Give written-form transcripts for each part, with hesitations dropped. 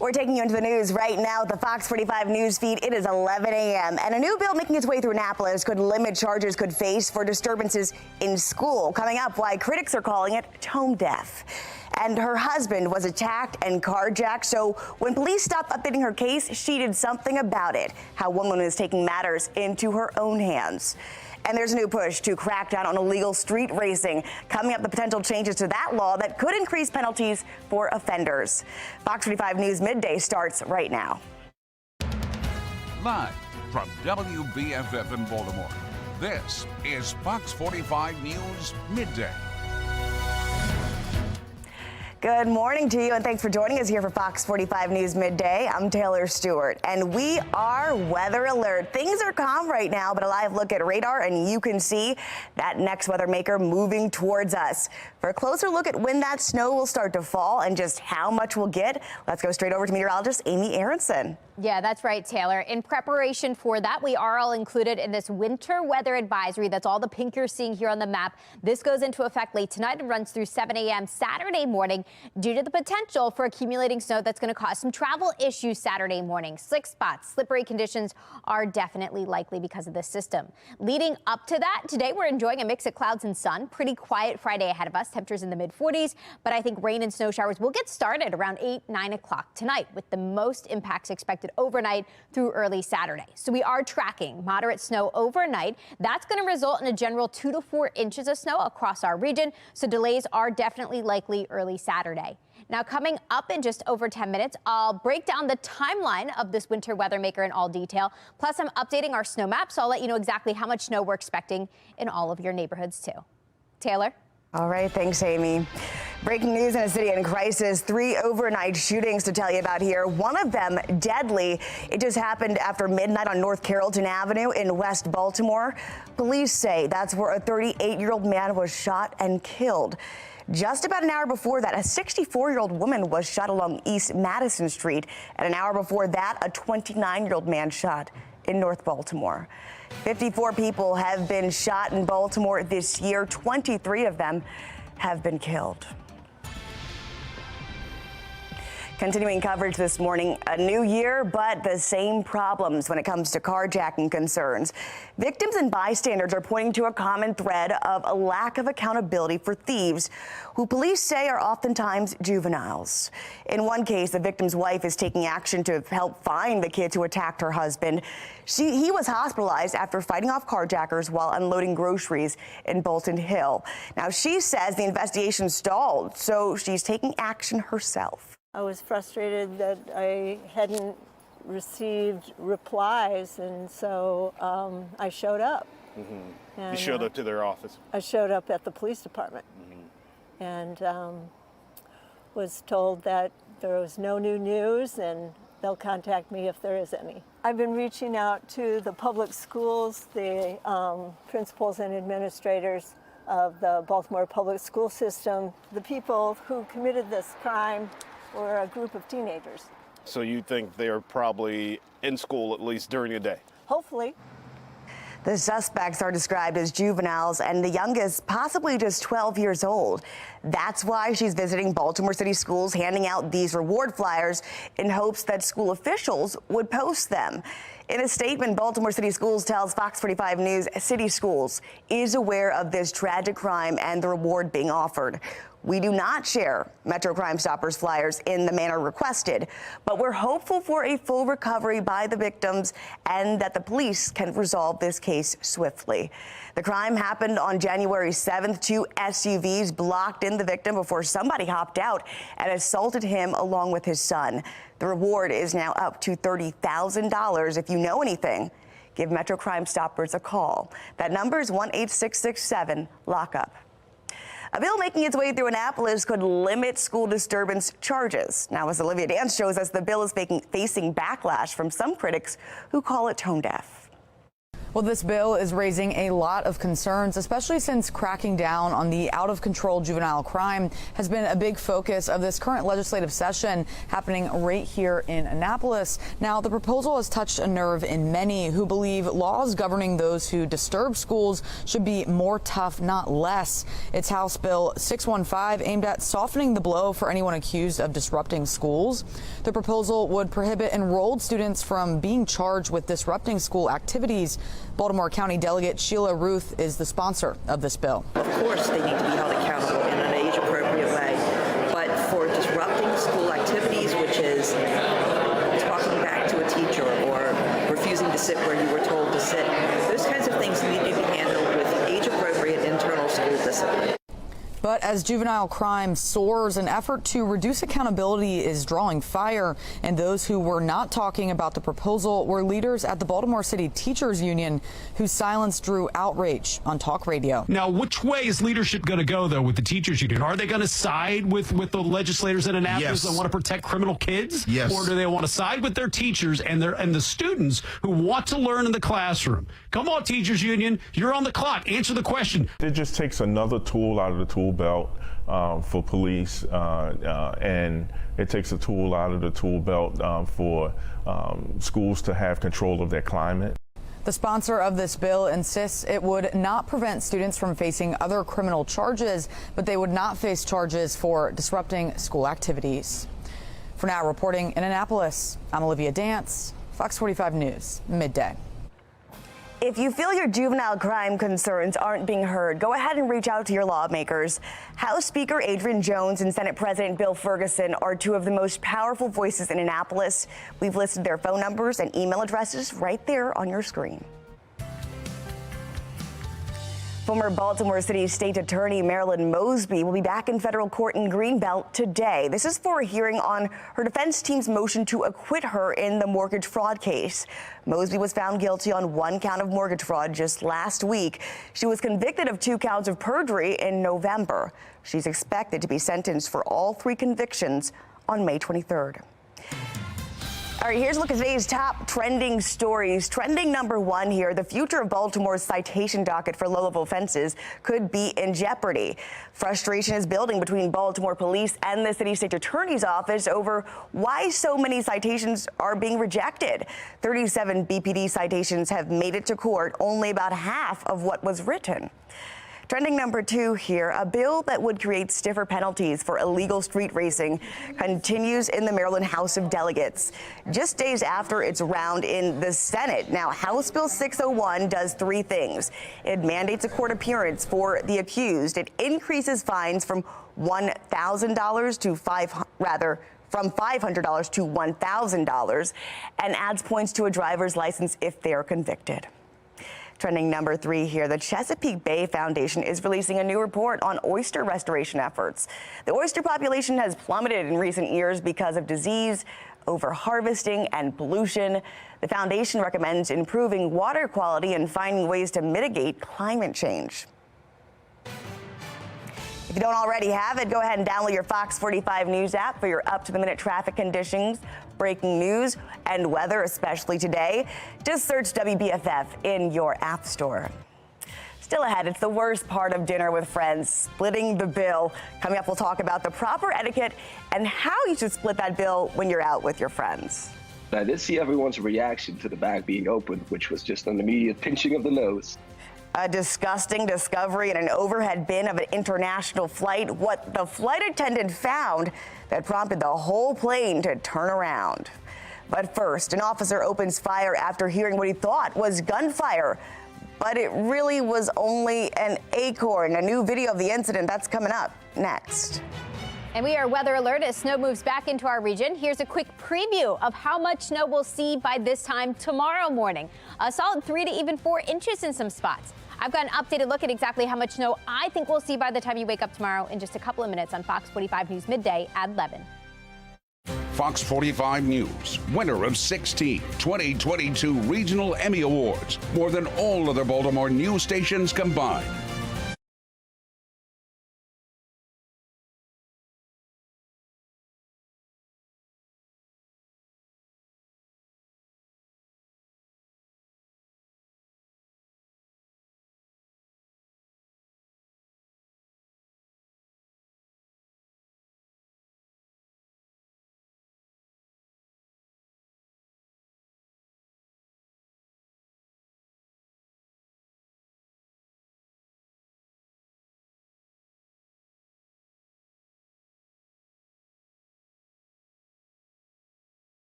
We're taking you into the news right now at the Fox 45 news feed. It is 11 a.m. and a new bill making its way through Annapolis could limit charges could face for disturbances in school. Coming up, why critics are calling it tone deaf. And her husband was attacked and carjacked, so when police stopped updating her case, she did something about it. How one woman is taking matters into her own hands. And there's a new push to crack down on illegal street racing. Coming up, the potential changes to that law that could increase penalties for offenders. Fox 45 News Midday starts right now. Live from WBFF in Baltimore, this is Fox 45 News Midday. Good morning to you, and thanks for joining us here for Fox 45 News Midday. I'm Taylor Stewart, and we are weather alert. Things are calm right now, but a live look at radar, and you can see that next weather maker moving towards us. For a closer look at when that snow will start to fall and just how much we'll get, let's go straight over to meteorologist Amy Aronson. Yeah, that's right, Taylor. In preparation for that, we are all included in this winter weather advisory. That's all the pink you're seeing here on the map. This goes into effect late tonight and runs through 7 a.m. Saturday morning due to the potential for accumulating snow that's going to cause some travel issues Saturday morning. Slick spots, slippery conditions are definitely likely because of this system. Leading up to that, today we're enjoying a mix of clouds and sun. Pretty quiet Friday ahead of us. Temperatures in the mid-40s, but I think rain and snow showers will get started around 9 o'clock tonight, with the most impacts expected overnight through early Saturday. So we are tracking moderate snow overnight. That's going to result in a general 2 to 4 inches of snow across our region. So delays are definitely likely early Saturday. Now, coming up in just over 10 minutes, I'll break down the timeline of this winter weather maker in all detail. Plus, I'm updating our snow map, so I'll let you know exactly how much snow we're expecting in all of your neighborhoods, too. Taylor? All right, thanks, Amy. Breaking news in a city in crisis. 3 overnight shootings to tell you about here. One of them deadly. It just happened after midnight on North Carrollton Avenue in West Baltimore. Police say that's where a 38-year-old man was shot and killed. Just about an hour before that, a 64-year-old woman was shot along East Madison Street. And an hour before that, a 29-year-old man shot in North Baltimore. 54 people have been shot in Baltimore this year. 23 of them have been killed. Continuing coverage this morning, a new year, but the same problems when it comes to carjacking concerns. Victims and bystanders are pointing to a common thread of a lack of accountability for thieves, who police say are oftentimes juveniles. In one case, the victim's wife is taking action to help find the kids who attacked her husband. He was hospitalized after fighting off carjackers while unloading groceries in Bolton Hill. Now, she says the investigation stalled, so she's taking action herself. I was frustrated that I hadn't received replies, and so I showed up. Mm-hmm. And, you showed up to their office? I showed up at the police department, and was told that there was no new news and they'll contact me if there is any. I've been reaching out to the public schools, the principals and administrators of the Baltimore public school system. The people who committed this crime were a group of teenagers. So you think they're probably in school at least during the day? Hopefully. The suspects are described as juveniles, and the youngest possibly just 12 years old. That's why she's visiting Baltimore City schools, handing out these reward flyers in hopes that school officials would post them. In a statement, Baltimore City Schools tells Fox 45 News City Schools is aware of this tragic crime and the reward being offered. We do not share Metro Crime Stoppers flyers in the manner requested, but we're hopeful for a full recovery by the victims and that the police can resolve this case swiftly. The crime happened on January 7th. 2 SUVs blocked in the victim before somebody hopped out and assaulted him along with his son. The reward is now up to $30,000. If you know anything, give Metro Crime Stoppers a call. That number is 1-866-7-LOCK-UP. A bill making its way through Annapolis could limit school disturbance charges. Now, as Olivia Dance shows us, the bill is facing backlash from some critics who call it tone deaf. Well, this bill is raising a lot of concerns, especially since cracking down on the out-of-control juvenile crime has been a big focus of this current legislative session happening right here in Annapolis. Now, the proposal has touched a nerve in many who believe laws governing those who disturb schools should be more tough, not less. It's House Bill 615, aimed at softening the blow for anyone accused of disrupting schools. The proposal would prohibit enrolled students from being charged with disrupting school activities. Baltimore County Delegate Sheila Ruth is the sponsor of this bill. Of course, they need to be held accountable in an age-appropriate way, but for disrupting school activities, which is talking back to a teacher or refusing to sit where you were told to sit, those kinds of things need to be handled with age-appropriate internal school discipline. But as juvenile crime soars, an effort to reduce accountability is drawing fire. And those who were not talking about the proposal were leaders at the Baltimore City Teachers Union, whose silence drew outrage on talk radio. Now, which way is leadership going to go, though, with the teachers union? Are they going to side with the legislators in Annapolis that want to protect criminal kids? Yes. Or do they want to side with their teachers and the students who want to learn in the classroom? Come on, teachers union, you're on the clock. Answer the question. It just takes another tool out of the tool belt for police, and it takes a tool out of the tool belt for schools to have control of their climate. The sponsor of this bill insists it would not prevent students from facing other criminal charges, but they would not face charges for disrupting school activities. For now, reporting in Annapolis, I'm Olivia Dance, Fox 45 News, Midday. If you feel your juvenile crime concerns aren't being heard, go ahead and reach out to your lawmakers. House Speaker Adrian Jones and Senate President Bill Ferguson are two of the most powerful voices in Annapolis. We've listed their phone numbers and email addresses right there on your screen. Former Baltimore City State Attorney Marilyn Mosby will be back in federal court in Greenbelt today. This is for a hearing on her defense team's motion to acquit her in the mortgage fraud case. Mosby was found guilty on one count of mortgage fraud just last week. She was convicted of 2 counts of perjury in November. She's expected to be sentenced for all 3 convictions on May 23rd. All right, here's a look at today's top trending stories. Trending number 1 here, the future of Baltimore's citation docket for low-level offenses could be in jeopardy. Frustration is building between Baltimore police and the city state attorney's office over why so many citations are being rejected. 37 BPD citations have made it to court, only about half of what was written. Trending number 2 here, a bill that would create stiffer penalties for illegal street racing continues in the Maryland House of Delegates, just days after its round in the Senate. Now, House Bill 601 does 3 things. It mandates a court appearance for the accused. It increases fines from $1,000 to from $500 to $1,000, and adds points to a driver's license if they are convicted. Trending number 3 here, the Chesapeake Bay Foundation is releasing a new report on oyster restoration efforts. The oyster population has plummeted in recent years because of disease, overharvesting, and pollution. The foundation recommends improving water quality and finding ways to mitigate climate change. If you don't already have it, go ahead and download your Fox 45 News app for your up-to-the-minute traffic conditions, breaking news, and weather, especially today. Just search WBFF in your app store. Still ahead, it's the worst part of dinner with friends, splitting the bill. Coming up, we'll talk about the proper etiquette and how you should split that bill when you're out with your friends. I did see everyone's reaction to the bag being opened, which was just an immediate pinching of the nose. A disgusting discovery in an overhead bin of an international flight. What the flight attendant found that prompted the whole plane to turn around. But first, an officer opens fire after hearing what he thought was gunfire. But it really was only an acorn. A new video of the incident, that's coming up next. And we are weather alert as snow moves back into our region. Here's a quick preview of how much snow we'll see by this time tomorrow morning. A solid 3 to even 4 inches in some spots. I've got an updated look at exactly how much snow I think we'll see by the time you wake up tomorrow in just a couple of minutes on Fox 45 News Midday at 11. Fox 45 News, winner of 16 2022 Regional Emmy Awards, more than all other Baltimore news stations combined.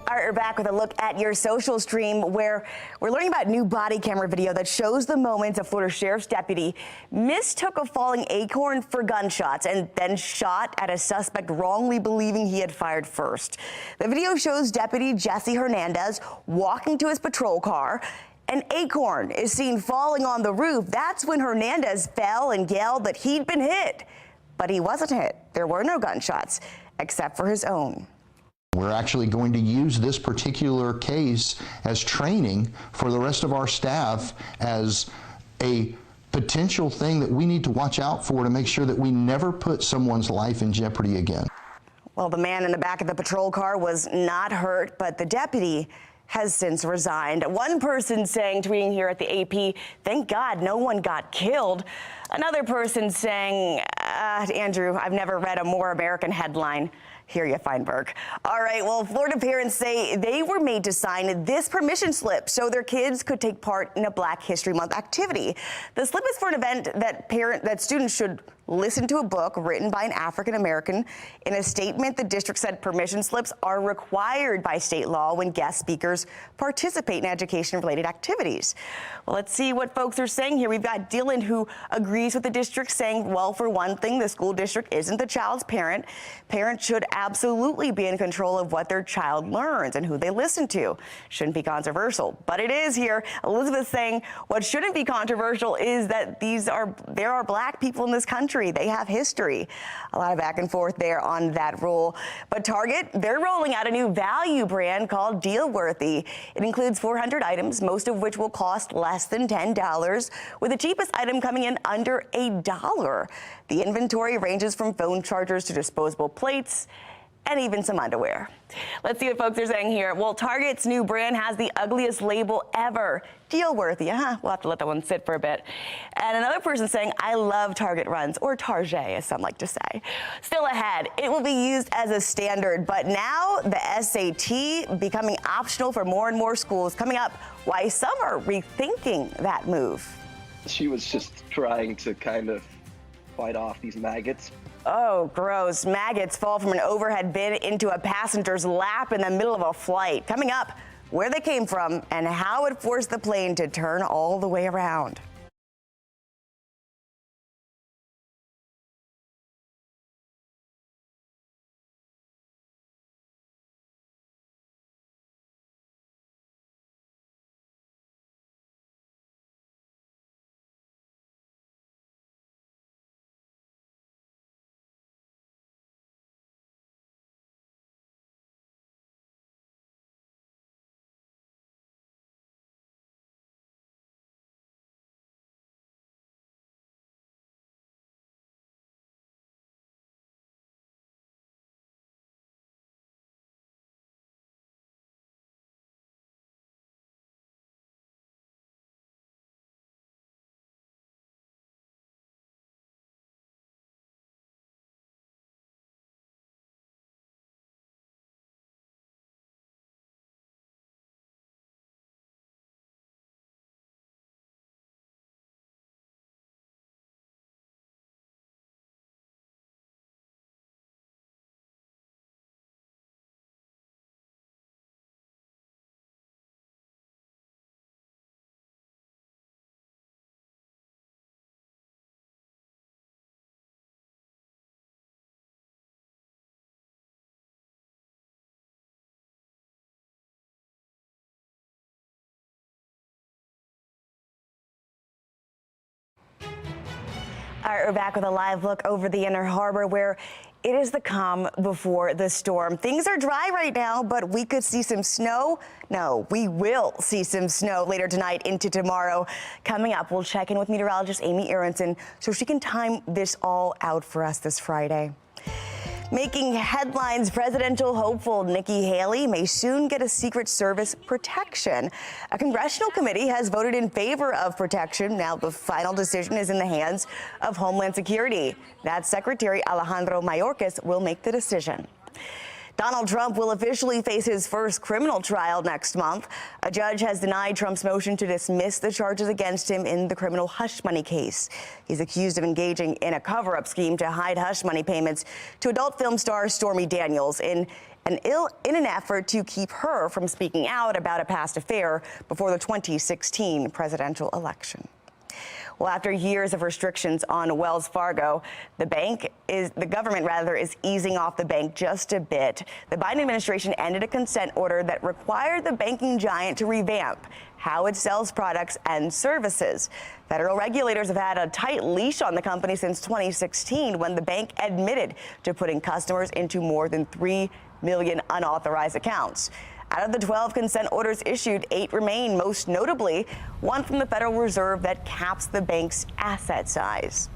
All right, we're back with a look at your social stream where we're learning about new body camera video that shows the moments a Florida sheriff's deputy mistook a falling acorn for gunshots and then shot at a suspect, wrongly believing he had fired first. The video shows Deputy Jesse Hernandez walking to his patrol car. An acorn is seen falling on the roof. That's when Hernandez fell and yelled that he'd been hit. But he wasn't hit. There were no gunshots, except for his own. We're actually going to use this particular case as training for the rest of our staff as a potential thing that we need to watch out for to make sure that we never put someone's life in jeopardy again. Well, the man in the back of the patrol car was not hurt, but the deputy has since resigned. One person saying, tweeting here at the AP, "Thank God no one got killed." Another person saying, Andrew, I've never read a more American headline. Hear ya, Feinberg. All right, well, Florida parents say they were made to sign this permission slip so their kids could take part in a Black History Month activity. The slip is for an event that students should listen to a book written by an African American. In a statement, the district said permission slips are required by state law when guest speakers participate in education-related activities. Well, let's see what folks are saying here. We've got Dylan, who agrees with the district, saying, well, for one thing, the school district isn't the child's parent. Parents should absolutely be in control of what their child learns and who they listen to. Shouldn't be controversial, but it is here. Elizabeth saying what shouldn't be controversial is that there are Black people in this country. They have history. A lot of back and forth there on that rule. But Target, they're rolling out a new value brand called Deal Worthy. It includes 400 items, most of which will cost less than $10, with the cheapest item coming in under $1. The inventory ranges from phone chargers to disposable plates and even some underwear. Let's see what folks are saying here. Well, Target's new brand has the ugliest label ever. Deal worthy, We'll have to let that one sit for a bit. And another person saying, I love Target runs, or Target, as some like to say. Still ahead, it will be used as a standard, but now the SAT becoming optional for more and more schools. Coming up, why some are rethinking that move. She was just trying to kind of fight off these maggots. Oh, gross. Maggots fall from an overhead bin into a passenger's lap in the middle of a flight. Coming up, where they came from and how it forced the plane to turn all the way around. All right, we're back with a live look over the Inner Harbor, where it is the calm before the storm. Things are dry right now, but we could see some snow. No, we will see some snow later tonight into tomorrow. Coming up, we'll check in with meteorologist Amy Aronson so she can time this all out for us this Friday. Making headlines, presidential hopeful Nikki Haley may soon get a Secret Service protection. A congressional committee has voted in favor of protection. Now the final decision is in the hands of Homeland Security. That Secretary Alejandro Mayorkas will make the decision. Donald Trump will officially face his first criminal trial next month. A judge has denied Trump's motion to dismiss the charges against him in the criminal hush money case. He's accused of engaging in a cover-up scheme to hide hush money payments to adult film star Stormy Daniels in in an effort to keep her from speaking out about a past affair before the 2016 presidential election. Well, after years of restrictions on Wells Fargo, the government is easing off the bank just a bit. The Biden administration ended a consent order that required the banking giant to revamp how it sells products and services. Federal regulators have had a tight leash on the company since 2016, when the bank admitted to putting customers into more than 3 million unauthorized accounts. Out of the 12 consent orders issued, 8 remain, most notably one from the Federal Reserve that caps the bank's asset size.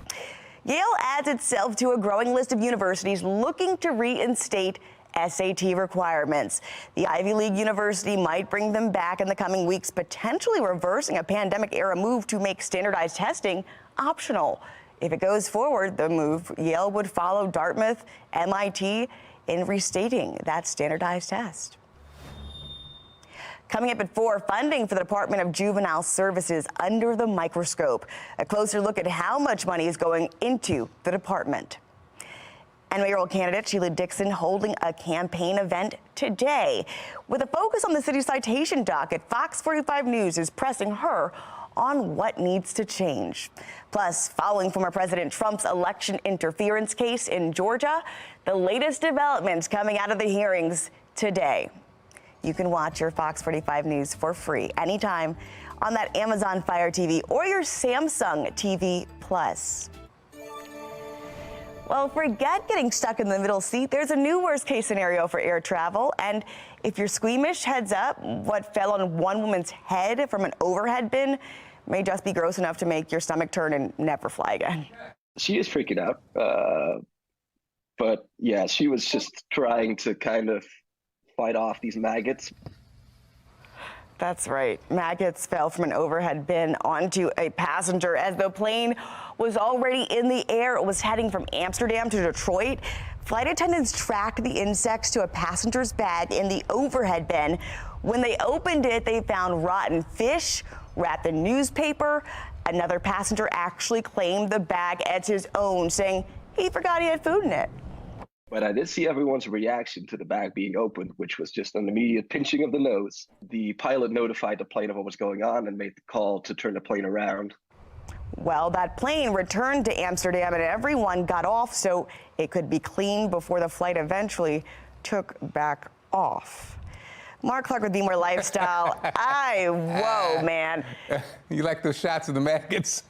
Yale adds itself to a growing list of universities looking to reinstate SAT requirements. The Ivy League university might bring them back in the coming weeks, potentially reversing a pandemic-era move to make standardized testing optional. If it goes forward, the move, Yale would follow Dartmouth, MIT in restating that standardized test. Coming up at 4, funding for the Department of Juvenile Services under the microscope. A closer look at how much money is going into the department. And mayoral candidate Sheila Dixon holding a campaign event today. With a focus on the city's citation docket, FOX45 News is pressing her on what needs to change. Plus, following former President Trump's election interference case in Georgia, the latest developments coming out of the hearings today. You can watch your FOX45 News for free anytime on that Amazon Fire TV or your Samsung TV Plus. Well, forget getting stuck in the middle seat. There's a new worst-case scenario for air travel. And if you're squeamish, heads up, what fell on one woman's head from an overhead bin may just be gross enough to make your stomach turn and never fly again. She is freaking out. But yeah, she was just trying to kind of fight off these maggots. That's right. Maggots fell from an overhead bin onto a passenger as the plane was already in the air. It was heading from Amsterdam to Detroit. Flight attendants tracked the insects to a passenger's bag in the overhead bin. When they opened it, they found rotten fish wrapped in newspaper. Another passenger actually claimed the bag as his own, saying he forgot he had food in it. But I did see everyone's reaction to the bag being opened, which was just an immediate pinching of the nose. The pilot notified the plane of what was going on and made the call to turn the plane around. Well, that plane returned to Amsterdam and everyone got off so it could be cleaned before the flight eventually took back off. Mark Clark with Be More Lifestyle. Whoa, man. You like those shots of the maggots?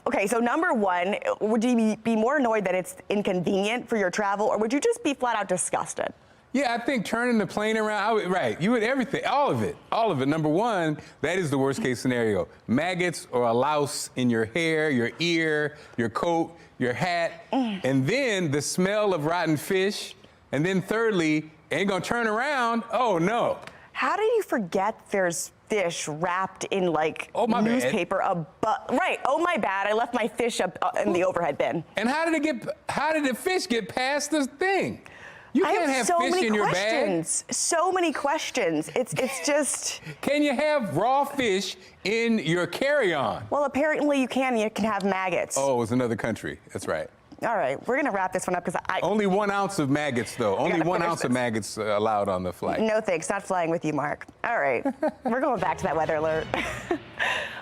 Okay, so number one, would you be more annoyed that it's inconvenient for your travel, or would you just be flat out disgusted? Yeah, I think turning the plane around, right, you would everything, all of it. Number one, that is the worst case scenario. Maggots or a louse in your hair, your ear, your coat, your hat, and then the smell of rotten fish, and then thirdly, ain't gonna turn around, oh no. How did you forget there's fish wrapped in like newspaper? Right, oh my bad, I left my fish up in the overhead bin. And how did the fish get past this thing? You can't have fish in your bag. So many questions. It's just. Can you have raw fish in your carry-on? Well, apparently you can. You can have maggots. Oh, it's another country. That's right. All right, we're gonna wrap this one up because Only 1 ounce of maggots, though. Only 1 ounce of maggots allowed on the flight. No thanks, not flying with you, Mark. All right, we're going back to that weather alert.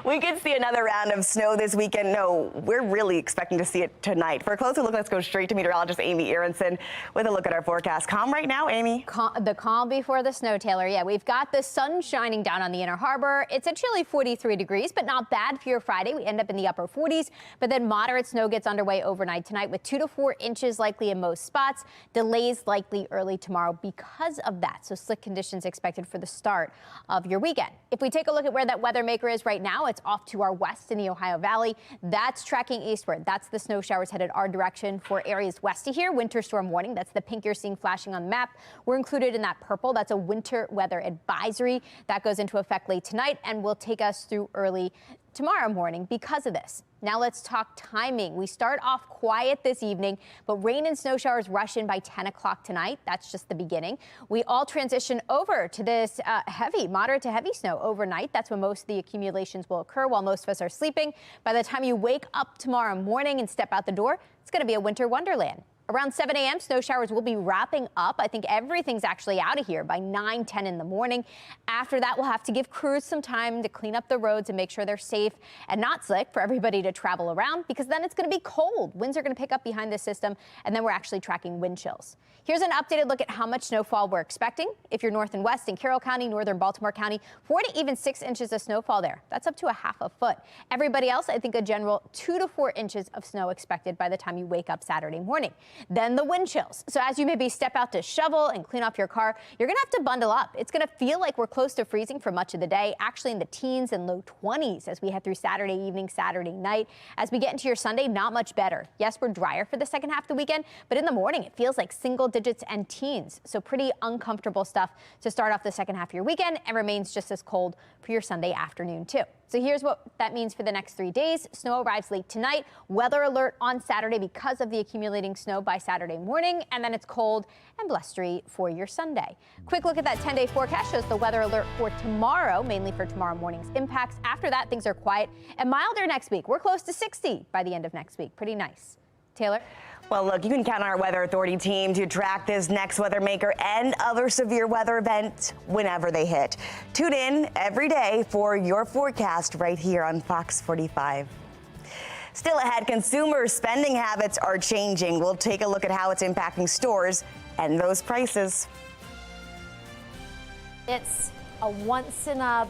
We could see another round of snow this weekend. No, we're really expecting to see it tonight. For a closer look, let's go straight to meteorologist Amy Aronson with a look at our forecast. Calm right now, Amy? The calm before the snow, Taylor. Yeah, we've got the sun shining down on the Inner Harbor. It's a chilly 43 degrees, but not bad for your Friday. We end up in the upper 40s, but then moderate snow gets underway overnight tonight with 2 to 4 inches likely in most spots. Delays likely early tomorrow because of that. So slick conditions expected for the start of your weekend. If we take a look at where that weather maker is right now, it's off to our west in the Ohio Valley. That's tracking eastward. That's the snow showers headed our direction for areas west of here. Winter storm warning. That's the pink you're seeing flashing on the map. We're included in that purple. That's a winter weather advisory that goes into effect late tonight and will take us through early tomorrow morning because of this. Now let's talk timing. We start off quiet this evening, but rain and snow showers rush in by 10 o'clock tonight. That's just the beginning. We all transition over to this moderate to heavy snow overnight. That's when most of the accumulations will occur while most of us are sleeping. By the time you wake up tomorrow morning and step out the door, it's going to be a winter wonderland. Around 7 a.m., snow showers will be wrapping up. I think everything's actually out of here by 9, 10 in the morning. After that, we'll have to give crews some time to clean up the roads and make sure they're safe and not slick for everybody to travel around, because then it's going to be cold. Winds are going to pick up behind this system, and then we're actually tracking wind chills. Here's an updated look at how much snowfall we're expecting. If you're north and west in Carroll County, northern Baltimore County, 4 to even 6 inches of snowfall there. That's up to a half a foot. Everybody else, I think a general 2 to 4 inches of snow expected by the time you wake up Saturday morning. Then the wind chills. So as you maybe step out to shovel and clean off your car, you're going to have to bundle up. It's going to feel like we're close to freezing for much of the day, actually in the teens and low 20s as we head through Saturday evening, Saturday night. As we get into your Sunday, not much better. Yes, we're drier for the second half of the weekend, but in the morning it feels like single digits and teens. So pretty uncomfortable stuff to start off the second half of your weekend, and remains just as cold for your Sunday afternoon too. So here's what that means for the next 3 days. Snow arrives late tonight. Weather alert on Saturday because of the accumulating snow by Saturday morning. And then it's cold and blustery for your Sunday. Quick look at that 10-day forecast shows the weather alert for tomorrow, mainly for tomorrow morning's impacts. After that, things are quiet and milder next week. We're close to 60 by the end of next week. Pretty nice. Taylor? Well, look, you can count on our Weather Authority team to track this next weather maker and other severe weather events whenever they hit. Tune in every day for your forecast right here on Fox 45. Still ahead, consumer spending habits are changing. We'll take a look at how it's impacting stores and those prices. It's a once in a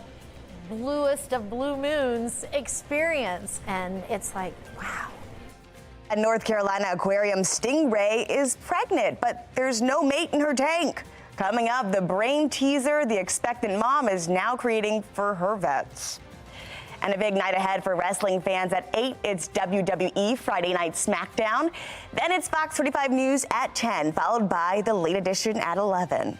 bluest of blue moons experience, and it's like, wow. A North Carolina aquarium stingray is pregnant, but there's no mate in her tank. Coming up, the brain teaser the expectant mom is now creating for her vets. And a big night ahead for wrestling fans. At 8, it's WWE Friday Night SmackDown. Then it's Fox 45 News at 10, followed by the late edition at 11.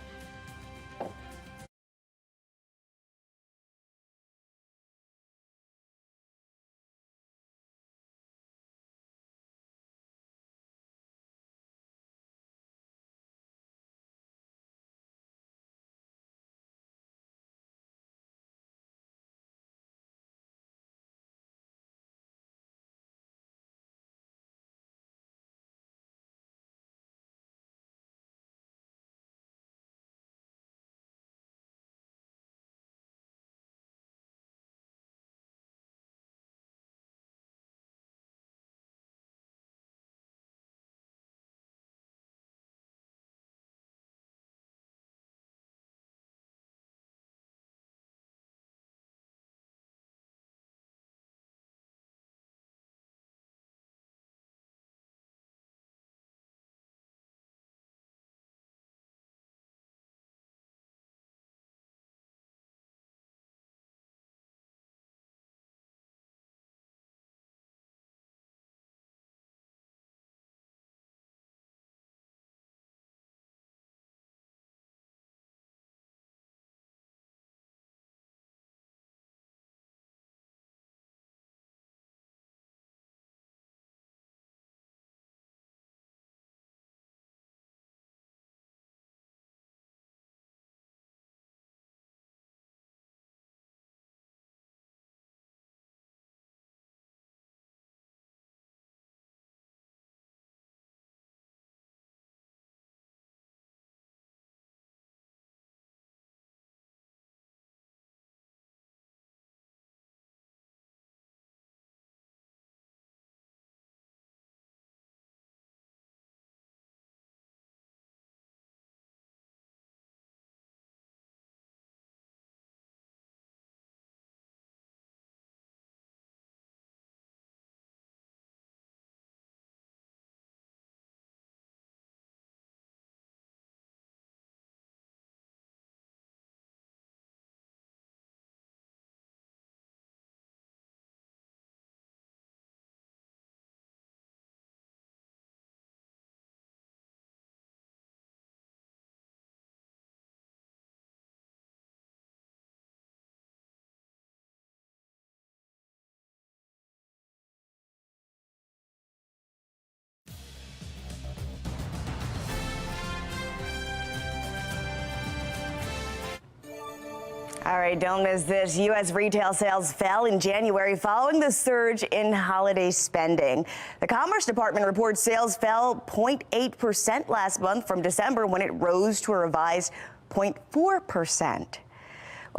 All right, don't miss this. U.S. retail sales fell in January following the surge in holiday spending. The Commerce Department reports sales fell 0.8% last month from December, when it rose to a revised 0.4%.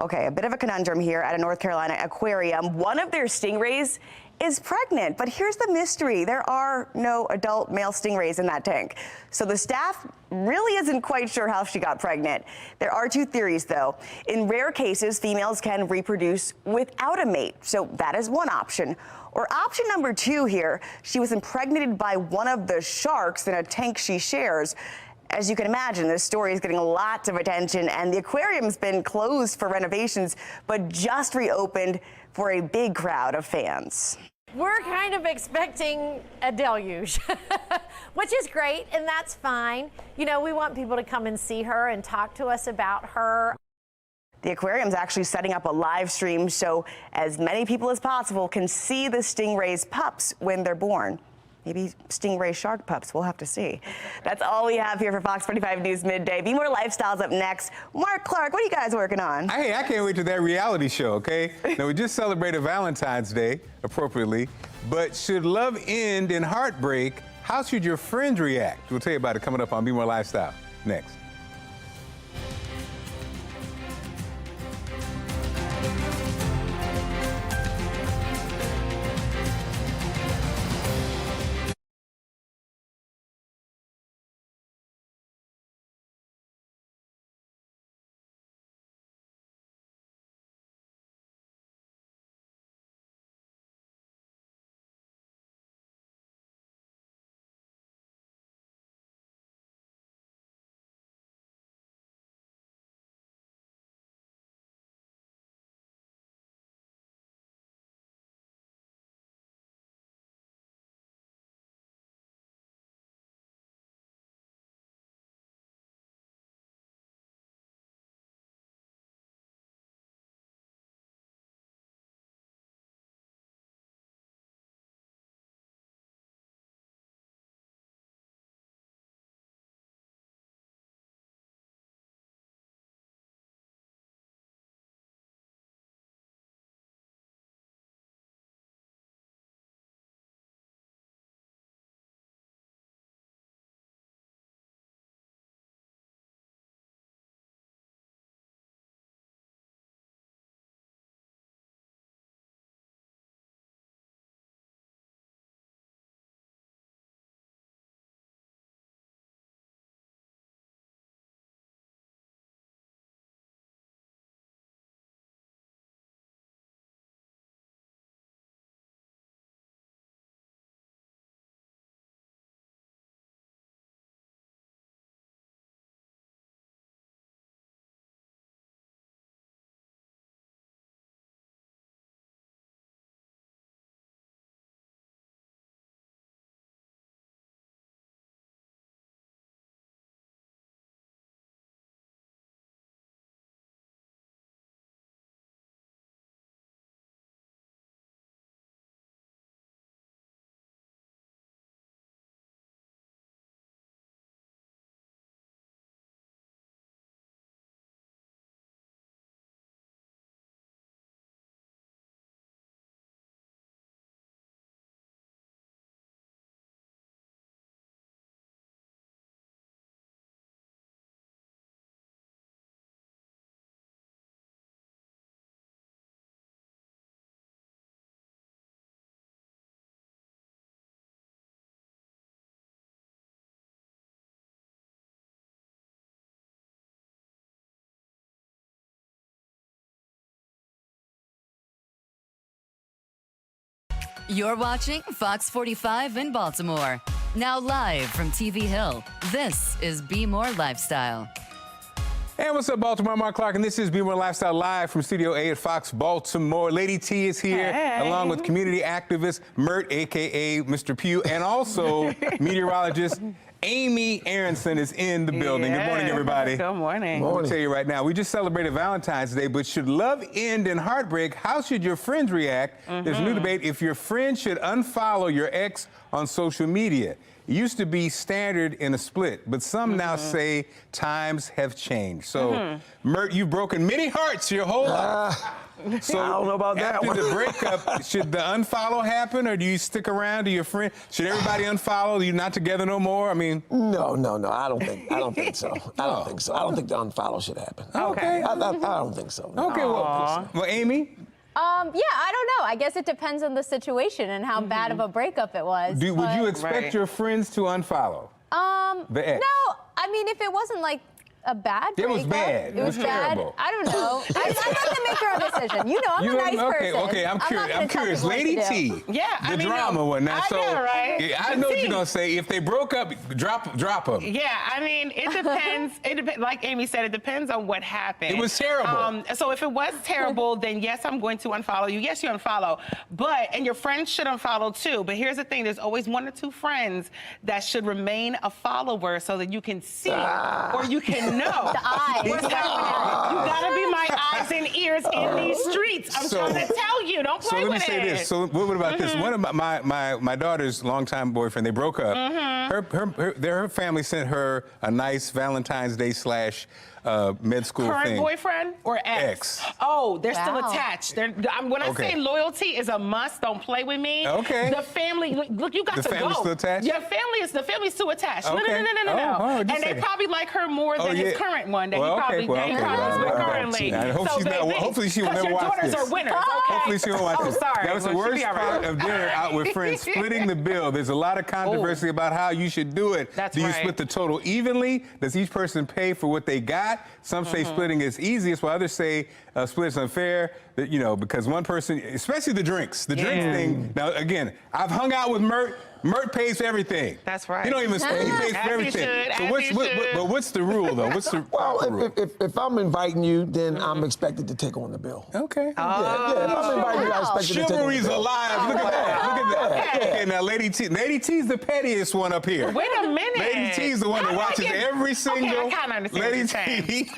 Okay, a bit of a conundrum here at a North Carolina aquarium. One of their stingrays is pregnant, but here's the mystery. There are no adult male stingrays in that tank. So the staff really isn't quite sure how she got pregnant. There are two theories, though. In rare cases, females can reproduce without a mate, so that is one option. Or option number two here, she was impregnated by one of the sharks in a tank she shares. As you can imagine, this story is getting lots of attention, and the aquarium's been closed for renovations, but just reopened for a big crowd of fans. We're kind of expecting a deluge, which is great, and that's fine. You know, we want people to come and see her and talk to us about her. The aquarium's actually setting up a live stream so as many people as possible can see the stingray's pups when they're born. Maybe stingray shark pups, we'll have to see. That's all we have here for Fox 45 News Midday. Be More Lifestyles up next. Mark Clark, what are you guys working on? Hey, I can't wait to that reality show, okay? Now, we just celebrated Valentine's Day, appropriately, but should love end in heartbreak? How should your friends react? We'll tell you about it coming up on Be More Lifestyle next. You're watching Fox 45 in Baltimore. Now live from TV Hill, this is Be More Lifestyle. Hey, what's up, Baltimore? I'm Mark Clark, and this is Be More Lifestyle live from Studio A at Fox Baltimore. Lady T is here, along with community activist Mert, a.k.a. Mr. Pugh, and also meteorologist Amy Aronson is in the building. Good morning, everybody. Good morning. I'm going to tell you right now, we just celebrated Valentine's Day, but should love end in heartbreak? How should your friends react? There's a new debate if your friend should unfollow your ex on social media. It used to be standard in a split, but some now say times have changed. So, Mert, you've broken many hearts your whole life. So I don't know about that after one. the breakup, should the unfollow happen, or do you stick around to your friend? Should everybody unfollow? Are you not together no more? I mean, No. I don't think so. I don't think so. I don't think the unfollow should happen. Okay. I don't think so. No. Okay. Well, Amy. Yeah, I don't know. I guess it depends on the situation and how bad of a breakup it was. Would you expect your friends to unfollow? The ex? No, I mean, if it wasn't like a bad breakup. It was bad. It was terrible. I don't know. I'm not going to make her a decision. You know, I'm a nice person. Okay, I'm curious. Lady T. Yeah, the drama one. Now, I know, right? Yeah, I know what you're gonna say. If they broke up, drop them. Yeah, I mean, it depends. Like Amy said, it depends on what happened. It was terrible. So if it was terrible, then yes, I'm going to unfollow you. Yes, you unfollow. And your friends should unfollow too. But here's the thing: there's always 1 or 2 friends that should remain a follower so that you can see or you can know. The eyes. What's happening. You gotta be my eyes and ears in these streets. I'm trying to tell you, don't play with it. So let me say this. So what about this? One of my daughter's longtime boyfriend, they broke up. Her family sent her a nice Valentine's Day / med school current thing. boyfriend or ex? Oh, they're still attached. When I say loyalty is a must, don't play with me. Okay. The family, look, you got to go. The family's still attached? The family's still attached. Okay. No. And they probably like her more than his current one that he probably is with currently. Hopefully she will never watch this. Your daughters are winners. Hopefully she won't watch this. Sorry. That was the worst part of dinner out with friends, splitting the bill. There's a lot of controversy about how you should do it. That's do you right. split the total evenly? Does each person pay for what they got? Some say splitting is easiest, while others say split is unfair. That, because one person, especially the drinks thing. Now, again, I've hung out with Mert. Mert pays for everything. That's right. He don't even spend. He pays for everything. But what's the rule, though? What's the rule? If I'm inviting you, then I'm expected to take on the bill. Okay. If I'm inviting you, I'm expected to take on the bill. Chivalry's alive. Look at that. Okay, now Lady T. Lady T's the pettiest one up here. Wait a minute. Lady T's the one that watches every single. Okay, I kind of understand Lady what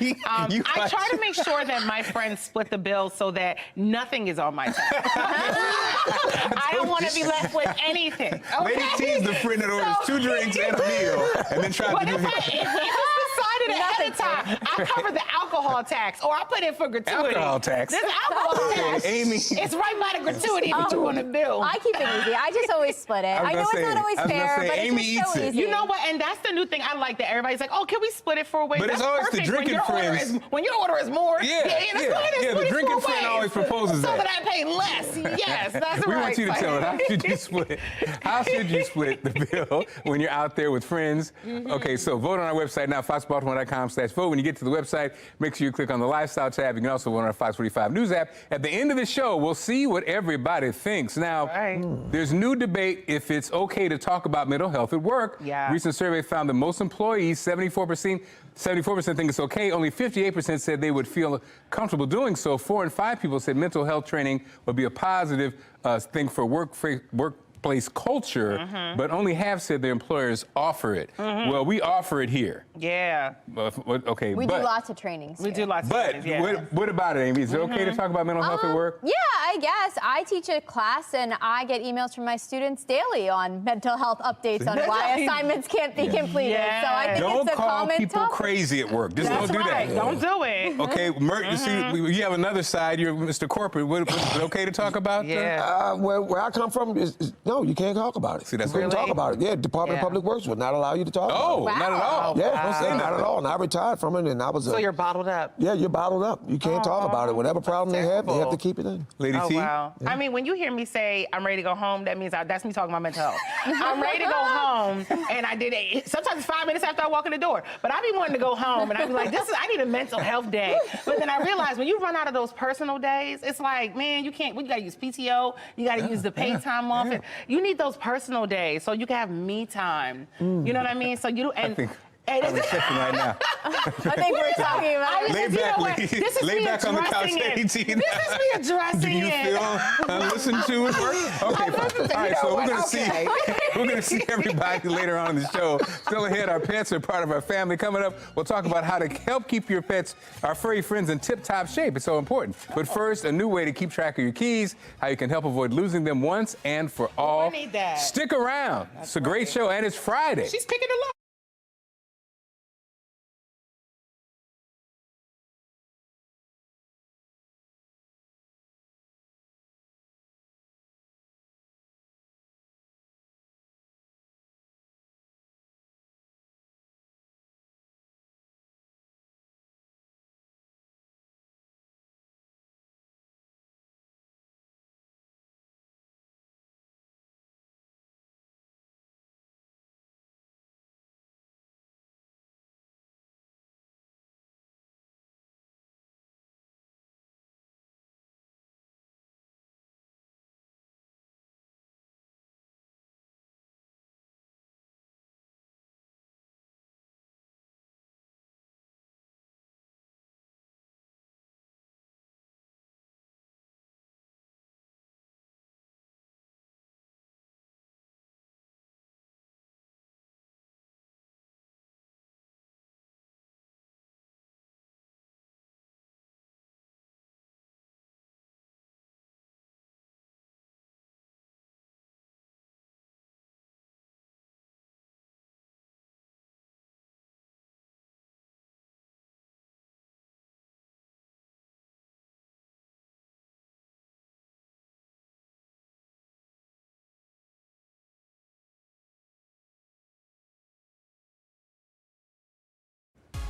you're saying. I try to make sure that my friends split the bill so that nothing is on my tab. I don't want to be left with anything. Okay? Lady T's the friend that orders 2 drinks and a meal and then tries to do if it's decided ahead of time, I cover the alcohol tax or I put in for gratuity. Alcohol tax. This alcohol tax. Amy. It's right by the gratuity that you want to bill. I keep it easy. I just always split it. I know it's not always fair, but Amy it's just so eats it. easy. You know what? And that's the new thing I like, that everybody's like, oh, can we split it 4 ways? But that's it's always perfect. the drinking friends. When your order is more, the drinking friend always proposes so that. that I pay less. Yes, that's We right. want you to tell it. How should you split the bill when you're out there with friends? Okay, so vote on our website now, foxbaltimore.com/vote. When you get to the website, make sure you click on the lifestyle tab. You can also vote on our Fox 45 News app. At the end of the show, we'll see what everybody thinks. Now, there's new debate if it's okay to talk about mental health at work. Yeah. Recent survey found that most employees, 74% think it's okay. Only 58% said they would feel comfortable doing so. 4 in 5 people said mental health training would be a positive thing for workplace culture, but only half said their employers offer it. Well, we offer it here. Yeah. Okay. We do lots of trainings. We do lots of trainings. But what about it, Amy? Is it okay to talk about mental health at work? Yeah, I guess. I teach a class and I get emails from my students daily on mental health updates on why assignments can't be completed. Yeah. So I think Don't it's a call common people topic. crazy at work. Just don't do that. Don't do it. Okay, Mert, you see, you have another side. You're Mr. Corporate. Is it okay to talk about that? Where I come from, no, you can't talk about it. See, that's you couldn't talk about it. Yeah, Department of Public Works would not allow you to talk about it. Oh, not at all. Yeah, Don't say not at all. And I retired from it, and I was So you're bottled up. Yeah, you're bottled up. You can't talk about it. Whatever problem they have to keep it in. Lady T? Wow. I mean, when you hear me say I'm ready to go home, that means that's me talking about mental health. I'm ready to go home, and I did it. Sometimes it's 5 minutes after I walk in the door. But I be wanting to go home, and I be like, I need a mental health day. But then I realize when you run out of those personal days, it's like, man, you can't. You got to use PTO. You got to use the paid time off. And you need those personal days so you can have me time. You know what I mean? So you and Hey, I'm checking right now. I think we're talking about Lay back, ladies. This is Lay me back on the couch, addressing it. AT. This is me addressing Do you it. feel listened to and work? Okay, fine. All right, so we're going to see everybody later on in the show. Still ahead, our pets are part of our family. Coming up, we'll talk about how to help keep your pets, our furry friends, in tip-top shape. It's so important. But first, a new way to keep track of your keys, how you can help avoid losing them once and for all. I need that. Stick around. It's a great show, and it's Friday. She's picking a lot.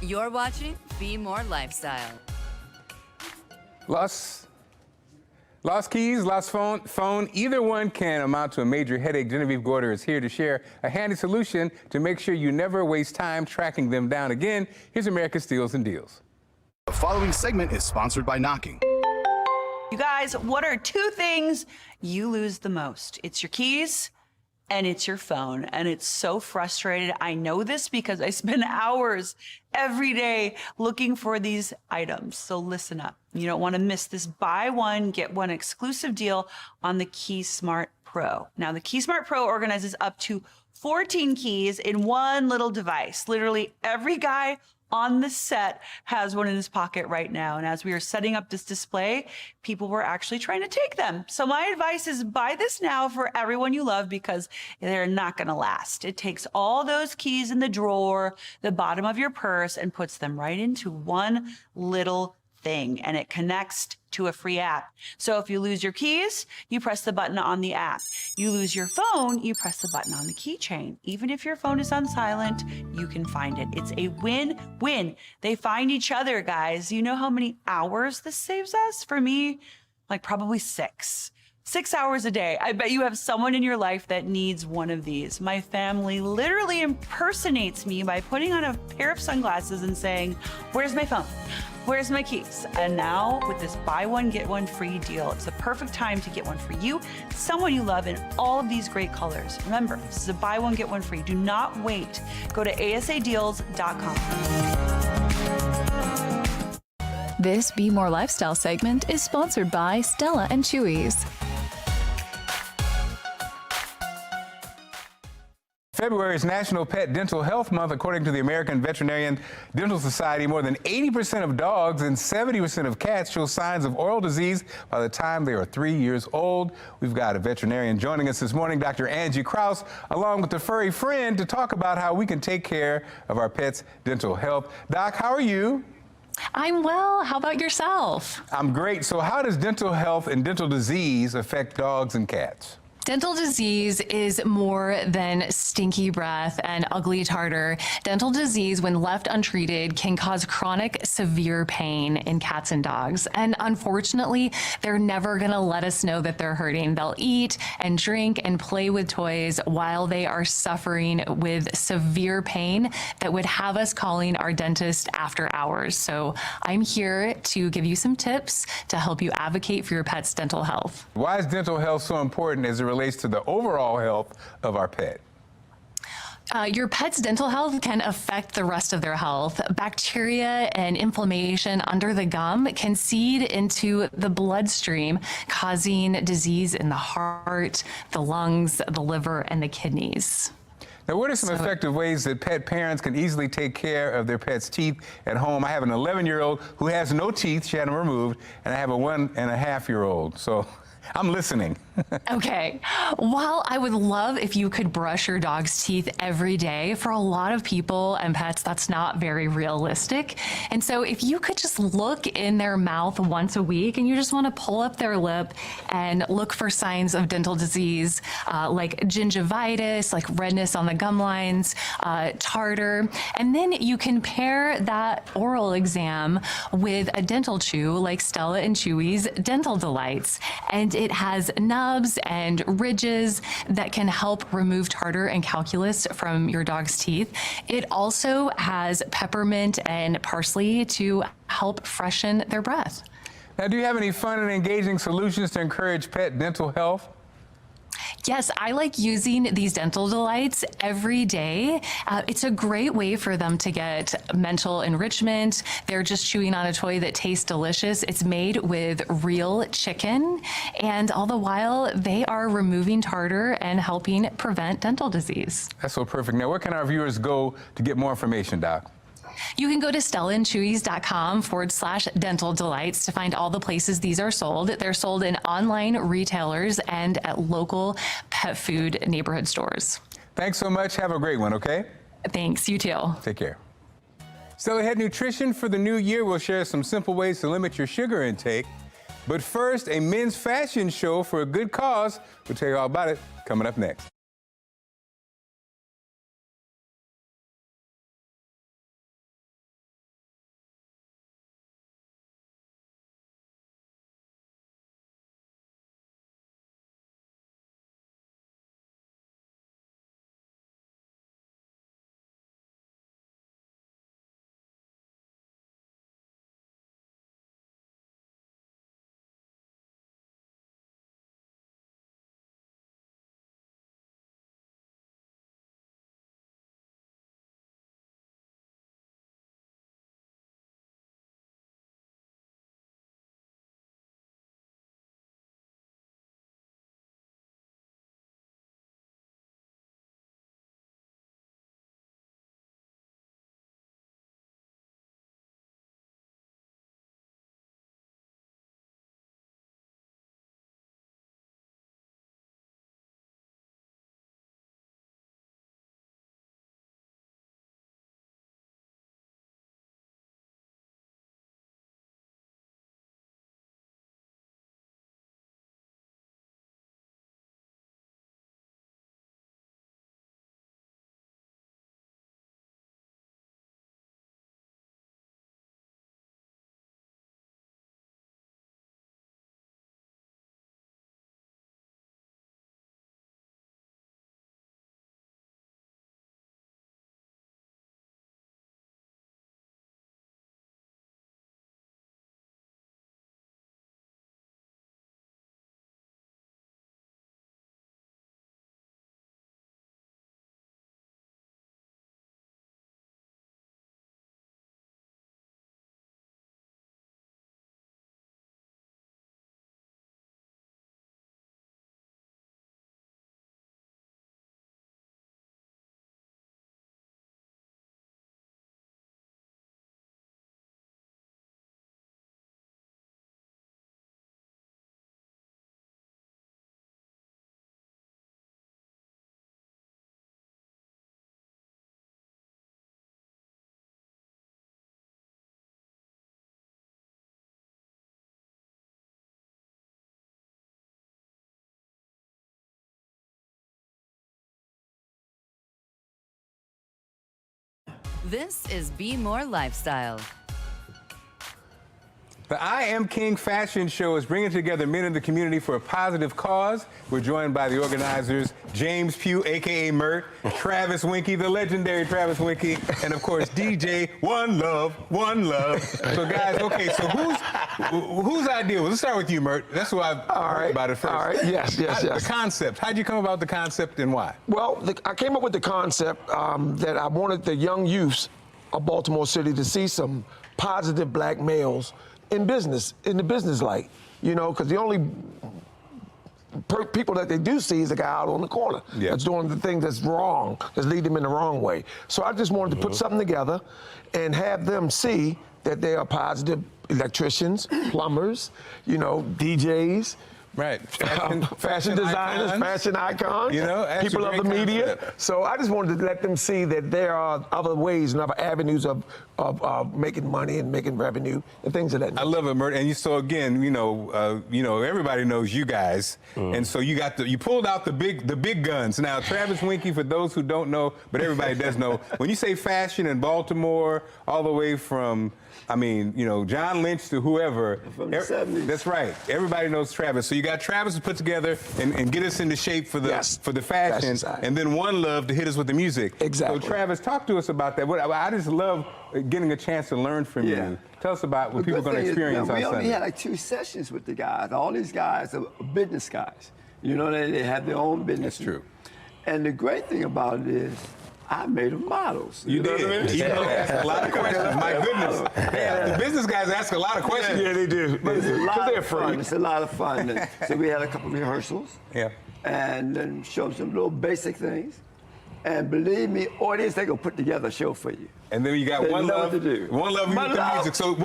You're watching Be More Lifestyle. Lost keys, lost phone, either one can amount to a major headache. Genevieve Gorder is here to share a handy solution to make sure you never waste time tracking them down again. Here's America's Steals and Deals. The following segment is sponsored by Knocking. You guys, what are two things you lose the most? It's your keys and it's your phone. And it's so frustrating. I know this because I spend hours every day looking for these items. So listen up. You don't want to miss this buy one, get one exclusive deal on the Key Smart Pro. Now, the Key Smart Pro organizes up to 14 keys in one little device. Literally every guy on the set has one in his pocket right now. And as we are setting up this display, people were actually trying to take them. So my advice is buy this now for everyone you love because they're not gonna last. It takes all those keys in the drawer, the bottom of your purse, and puts them right into one little thing, and it connects to a free app. So if you lose your keys, you press the button on the app. You lose your phone, you press the button on the keychain. Even if your phone is on silent, you can find it. It's a win-win. They find each other, guys. You know how many hours this saves us? For me, like probably 6 hours a day. I bet you have someone in your life that needs one of these. My family literally impersonates me by putting on a pair of sunglasses and saying, "Where's my phone? Where's my keys?" And now with this buy one, get one free deal, it's the perfect time to get one for you, someone you love, in all of these great colors. Remember, this is a buy one, get one free. Do not wait. Go to asadeals.com. This Be More Lifestyle segment is sponsored by Stella and Chewy's. February is National Pet Dental Health Month. According to the American Veterinarian Dental Society, more than 80% of dogs and 70% of cats show signs of oral disease by the time they are 3 years old. We've got a veterinarian joining us this morning, Dr. Angie Krause, along with the furry friend, to talk about how we can take care of our pets' dental health. Doc, how are you? I'm well. How about yourself? I'm great. So how does dental health and dental disease affect dogs and cats? Dental disease is more than stinky breath and ugly tartar. Dental disease, when left untreated, can cause chronic, severe pain in cats and dogs. And unfortunately, they're never going to let us know that they're hurting. They'll eat and drink and play with toys while they are suffering with severe pain that would have us calling our dentist after hours. So I'm here to give you some tips to help you advocate for your pet's dental health. Why is dental health so important as it relates to the overall health of our pet? Your pet's dental health can affect the rest of their health. Bacteria and inflammation under the gum can seed into the bloodstream, causing disease in the heart, the lungs, the liver, and the kidneys. Now, what are some effective ways that pet parents can easily take care of their pet's teeth at home? I have an 11-year-old who has no teeth. She had them removed. And I have a 1.5-year-old. So I'm listening. Okay. While I would love if you could brush your dog's teeth every day, for a lot of people and pets, that's not very realistic. And so if you could just look in their mouth once a week and you just want to pull up their lip and look for signs of dental disease, like gingivitis, like redness on the gum lines, tartar, and then you can pair that oral exam with a dental chew like Stella and Chewy's Dental Delights. And it has nubs and ridges that can help remove tartar and calculus from your dog's teeth. It also has peppermint and parsley to help freshen their breath. Now, do you have any fun and engaging solutions to encourage pet dental health? Yes, I like using these Dental Delights every day. It's a great way for them to get mental enrichment. They're just chewing on a toy that tastes delicious. It's made with real chicken, and all the while they are removing tartar and helping prevent dental disease. That's so perfect. Now, where can our viewers go to get more information, Doc? You can go to stellaandchewy's.com/dental delights to find all the places these are sold. They're sold in online retailers and at local pet food neighborhood stores. Thanks so much. Have a great one, okay? Thanks. You too. Take care. Stella Head Nutrition for the new year will share some simple ways to limit your sugar intake. But first, a men's fashion show for a good cause. We'll tell you all about it coming up next. This is Be More Lifestyle. The I Am King fashion show is bringing together men in the community for a positive cause. We're joined by the organizers, James Pugh, a.k.a. Mert, Travis Winkie, the legendary Travis Winkie, and of course, DJ One Love, One Love. So guys, okay, so Whose idea? Let's start with you, Mert. That's who I've heard about it first. All right. Yes. The concept. How'd you come about the concept and why? Well, I came up with the concept that I wanted the young youths of Baltimore City to see some positive black males in the business light. You know, because the only people that they do see is the guy out on the corner that's doing the thing that's wrong, that's leading them in the wrong way. So I just wanted to put something together and have them see that they are positive electricians, plumbers, you know, DJs. Right. Fashion designers, fashion icons, you know, people of the media. So I just wanted to let them see that there are other ways and other avenues of making money and making revenue and things of that nature. I love it, Mert. And so again, you know, everybody knows you guys, and so you pulled out the big guns. Now, Travis Winky, for those who don't know, but everybody does know, when you say fashion in Baltimore, all the way from, I mean, you know, John Lynch to whoever. From the 70s. That's right. Everybody knows Travis. So you got Travis to put together and get us into shape for the fashion side. and then One Love to hit us with the music. Exactly. So Travis, talk to us about that. I just love getting a chance to learn from you. Tell us about what people are going to experience on Sunday. We only had like 2 sessions with the guys. All these guys are business guys. You know, they have their own business. That's true. And the great thing about it is, I made them models. You know did. what I mean? You asked a lot of questions. My goodness. The business guys ask a lot of questions. Yeah, they do. But it's a lot they're of fun. It's a lot of fun. And so we had a couple of rehearsals. Yeah. And then showed some little basic things. And believe me, audience, they gonna put together a show for you. And then you got They One love Love to do. One Love with the music. So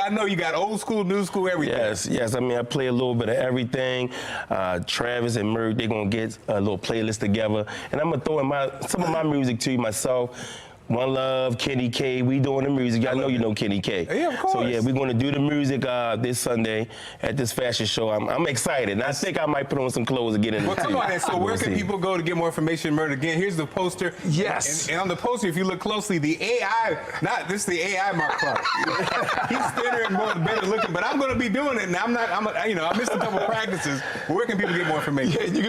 I know you got old school, new school, everything. Yes. I mean, I play a little bit of everything. Travis and Mert, they're gonna get a little playlist together, and I'm gonna throw in some of my music to you myself. One Love, Kenny K, we doing the music. I know you know Kenny K. Yeah, of course. So yeah, we're gonna do the music this Sunday at this fashion show. I'm excited, and I think I might put on some clothes and get in. Well, come on, and so where can people go to get more information, Mert? Again, here's the poster. Yes. And on the poster, if you look closely, the AI, this is the AI Mark Clark. He's thinner and better looking, but I'm gonna be doing it, and I missed a couple practices. Where can people get more information? Yeah, you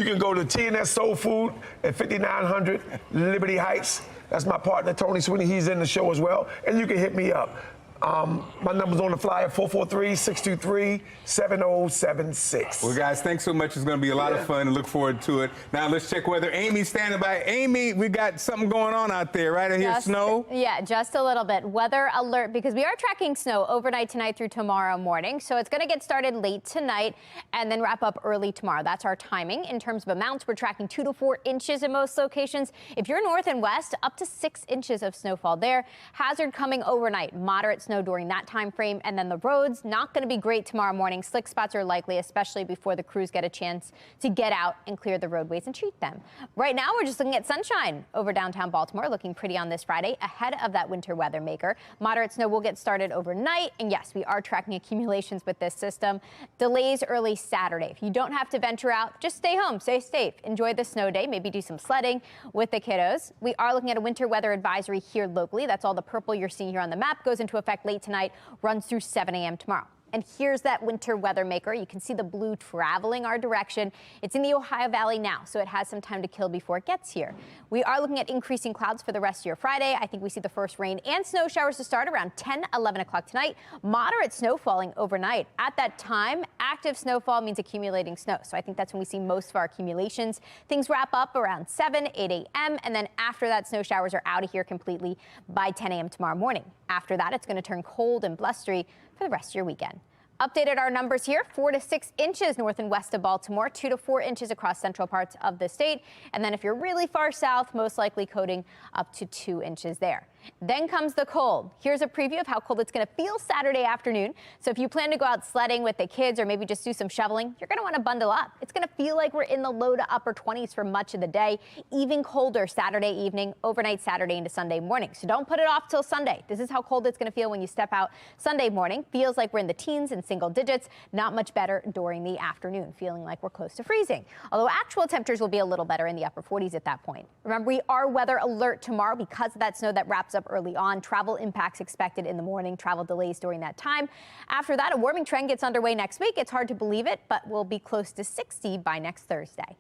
can go to TNS Soul Food at 5900 Liberty Heights. That's my partner, Tony Sweeney. He's in the show as well. And you can hit me up. My number's on the flyer, 443-623-7076. Well, guys, thanks so much. It's going to be a lot of fun and look forward to it. Now, let's check weather. Amy's standing by. Amy, we got something going on out there, right? I hear snow. Yeah, just a little bit. Weather alert, because we are tracking snow overnight tonight through tomorrow morning. So it's going to get started late tonight and then wrap up early tomorrow. That's our timing. In terms of amounts, we're tracking 2 to 4 inches in most locations. If you're north and west, up to 6 inches of snowfall there. Hazard coming overnight. Moderate snow during that time frame, and then the roads not going to be great tomorrow morning. Slick spots are likely, especially before the crews get a chance to get out and clear the roadways and treat them. Right now, we're just looking at sunshine over downtown Baltimore, looking pretty on this Friday, ahead of that winter weather maker. Moderate snow will get started overnight, and yes, we are tracking accumulations with this system. Delays early Saturday. If you don't have to venture out, just stay home, stay safe, enjoy the snow day, maybe do some sledding with the kiddos. We are looking at a winter weather advisory here locally. That's all the purple you're seeing here on the map. Goes into effect late tonight, runs through 7 a.m. tomorrow. And here's that winter weather maker. You can see the blue traveling our direction. It's in the Ohio Valley now, so it has some time to kill before it gets here. We are looking at increasing clouds for the rest of your Friday. I think we see the first rain and snow showers to start around 10, 11 o'clock tonight. Moderate snow falling overnight. At that time, active snowfall means accumulating snow. So I think that's when we see most of our accumulations. Things wrap up around 7, 8 a.m. And then after that, snow showers are out of here completely by 10 a.m. tomorrow morning. After that, it's going to turn cold and blustery for the rest of your weekend. Updated our numbers here, 4 to 6 inches north and west of Baltimore, 2 to 4 inches across central parts of the state. And then if you're really far south, most likely coating up to 2 inches there. Then comes the cold. Here's a preview of how cold it's going to feel Saturday afternoon. So if you plan to go out sledding with the kids or maybe just do some shoveling, you're going to want to bundle up. It's going to feel like we're in the low to upper 20s for much of the day. Even colder Saturday evening, overnight Saturday into Sunday morning. So don't put it off till Sunday. This is how cold it's going to feel when you step out Sunday morning. Feels like we're in the teens and single digits. Not much better during the afternoon, feeling like we're close to freezing. Although actual temperatures will be a little better in the upper 40s at that point. Remember, we are weather alert tomorrow because of that snow that wraps up early on. Travel impacts expected in the morning, travel delays during that time. After that, a warming trend gets underway next week. It's hard to believe it, but we'll be close to 60 by next Thursday.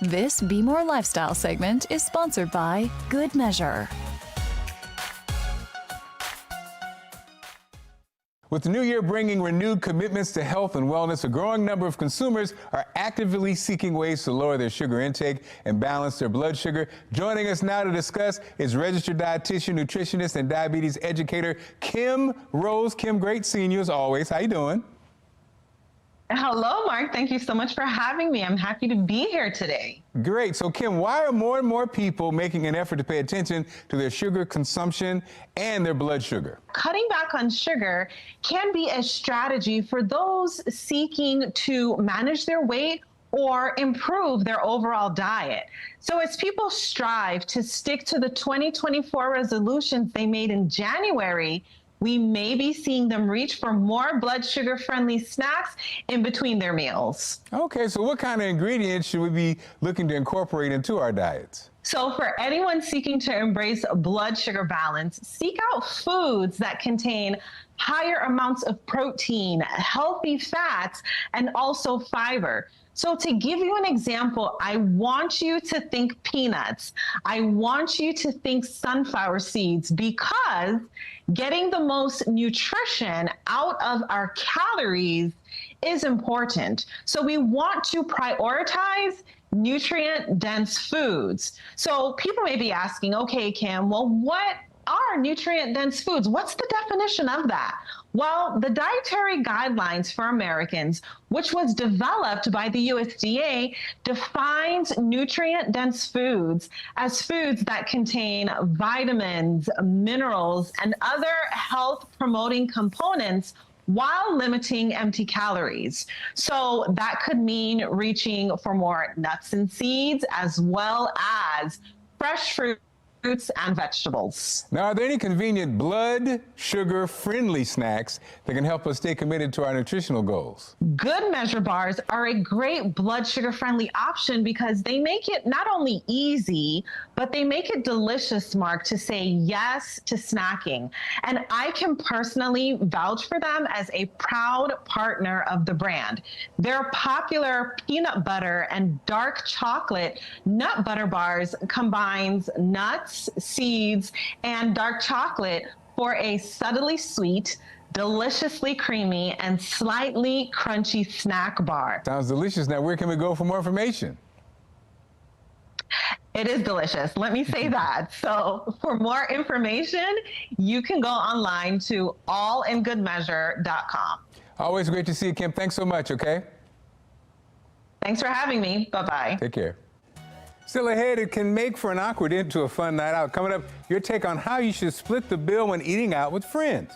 This Be More Lifestyle segment is sponsored by Good Measure. With the new year bringing renewed commitments to health and wellness, a growing number of consumers are actively seeking ways to lower their sugar intake and balance their blood sugar. Joining us now to discuss is registered dietitian, nutritionist, and diabetes educator Kim Rose. Kim, great seeing you as always. How you doing? Hello, Mark. Thank you so much for having me. I'm happy to be here today. Great. So, Kim, why are more and more people making an effort to pay attention to their sugar consumption and their blood sugar? Cutting back on sugar can be a strategy for those seeking to manage their weight or improve their overall diet. So as people strive to stick to the 2024 resolutions they made in January, we may be seeing them reach for more blood sugar friendly snacks in between their meals. Okay, so what kind of ingredients should we be looking to incorporate into our diets? So for anyone seeking to embrace blood sugar balance, seek out foods that contain higher amounts of protein, healthy fats, and also fiber. So to give you an example, I want you to think peanuts. I want you to think sunflower seeds, because getting the most nutrition out of our calories is important. So we want to prioritize nutrient-dense foods. So people may be asking, okay, Kim, well, what are nutrient-dense foods? What's the definition of that? Well, the Dietary Guidelines for Americans, which was developed by the USDA, defines nutrient-dense foods as foods that contain vitamins, minerals, and other health-promoting components while limiting empty calories. So that could mean reaching for more nuts and seeds, as well as fresh fruits and vegetables. Now, are there any convenient blood sugar friendly snacks that can help us stay committed to our nutritional goals? Good Measure bars are a great blood sugar friendly option because they make it not only easy, but they make it delicious, Mark, to say yes to snacking. And I can personally vouch for them as a proud partner of the brand. Their popular peanut butter and dark chocolate nut butter bars combines nuts, seeds, and dark chocolate for a subtly sweet, deliciously creamy, and slightly crunchy snack bar. Sounds delicious. Now, where can we go for more information? It is delicious. Let me say that. So for more information, you can go online to allingoodmeasure.com. Always great to see you, Kim. Thanks so much, okay? Thanks for having me. Bye-bye. Take care. Still ahead, it can make for an awkward end to a fun night out. Coming up, your take on how you should split the bill when eating out with friends.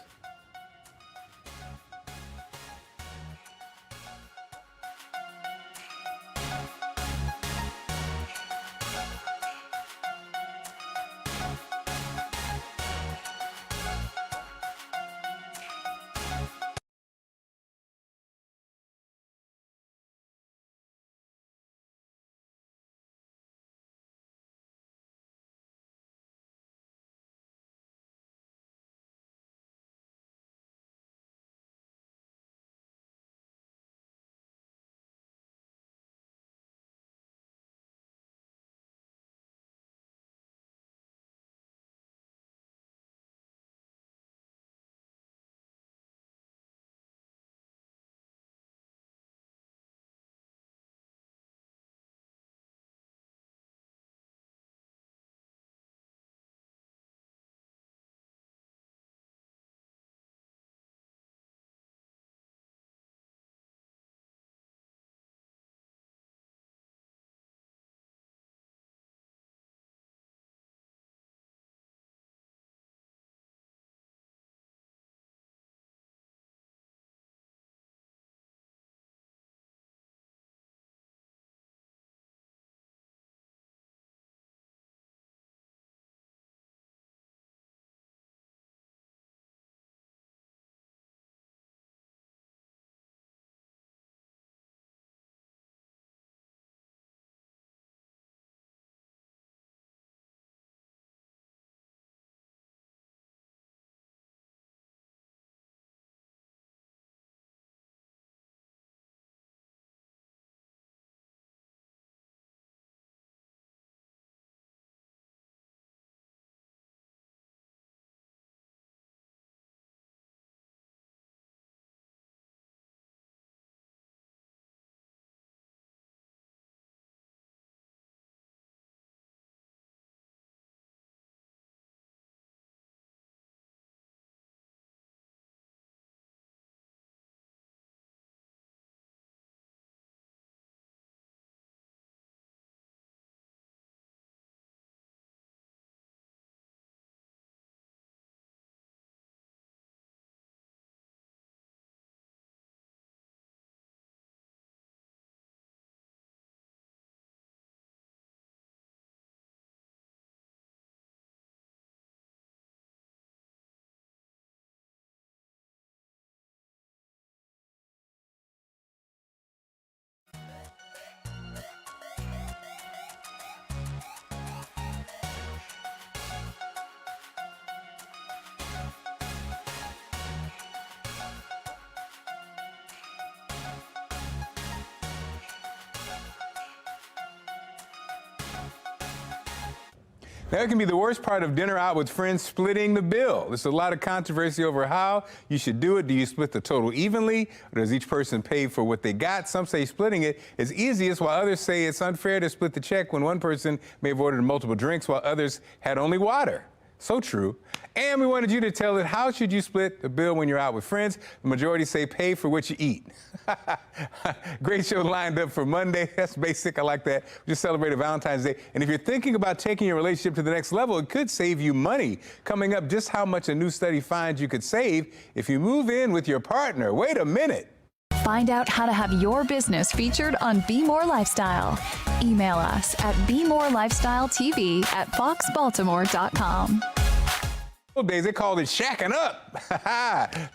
Now, it can be the worst part of dinner out with friends, splitting the bill. There's a lot of controversy over how you should do it. Do you split the total evenly, or does each person pay for what they got? Some say splitting it is easiest, while others say it's unfair to split the check when one person may have ordered multiple drinks while others had only water. So true. And we wanted you to tell it, how should you split the bill when you're out with friends? The majority say pay for what you eat. Great show lined up for Monday. That's basic. I like that. We just celebrated Valentine's Day. And if you're thinking about taking your relationship to the next level, it could save you money. Coming up, just how much a new study finds you could save if you move in with your partner. Wait a minute. Find out how to have your business featured on Be More Lifestyle. Email us at BeMoreLifestyleTV@foxbaltimore.com. Old days, they called it shacking up.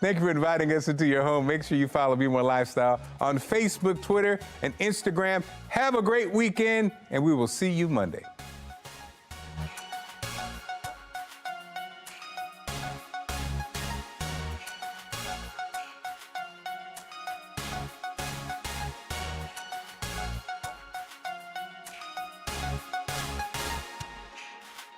Thank you for inviting us into your home. Make sure you follow Be More Lifestyle on Facebook, Twitter, and Instagram. Have a great weekend, and we will see you Monday.